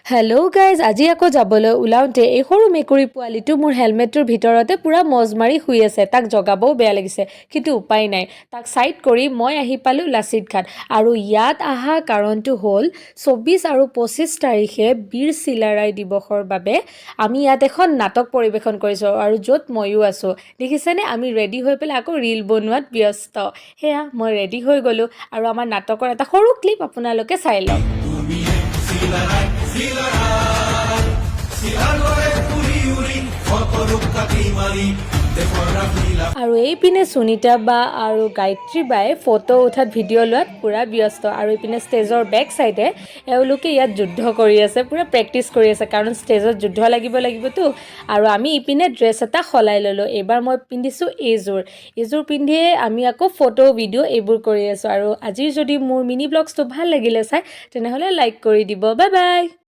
Hello' guys, আজি আকৌ যাবলৈ ওলাওঁতে এই সৰু মেকুৰী পোৱালিটো মোৰ হেলমেটটোৰ ভিতৰতে পুৰা মজ মাৰি শুই আছে। তাক জগাবও বেয়া লাগিছে, কিন্তু উপায় নাই। তাক ছাইড কৰি মই আহি পালোঁ লাচিত ঘাট। আৰু ইয়াত অহা কাৰণটো হ'ল 24 আৰু 25 তাৰিখে বীৰ চিলাৰায় দিৱসৰ বাবে আমি ইয়াত এখন নাটক পৰিৱেশন কৰিছোঁ, আৰু য'ত ময়ো আছোঁ। দেখিছেনে, আমি ৰেডি হৈ পেলাই আকৌ ৰীল বনোৱাত ব্যস্ত। সেয়া মই ৰেডি হৈ গ'লোঁ, আৰু আমাৰ নাটকৰ এটা সৰু ক্লিপ আপোনালোকে চাই লওক। আৰু এইপিনে সুনিতা বা আৰু গায়ত্ৰী বাই ফটো উঠাত ভিডিঅ' লোৱাত পুৰা ব্যস্ত। আৰু এইপিনে ষ্টেজৰ বেক চাইডে এওঁলোকে ইয়াত যুদ্ধ কৰি আছে, পুৰা প্ৰেক্টিচ কৰি আছে, কাৰণ ষ্টেজত যুদ্ধ লাগিবতো। আৰু আমি ইপিনে ড্ৰেছ এটা সলাই ল'লোঁ। এইবাৰ মই পিন্ধিছোঁ এইযোৰ পিন্ধিয়ে আমি আকৌ ফটো ভিডিঅ' এইবোৰ কৰি আছোঁ। আৰু আজিৰ যদি মোৰ মিনি ব্লগছটো ভাল লাগিলে চাই, তেনেহ'লে লাইক কৰি দিব। Bye bye.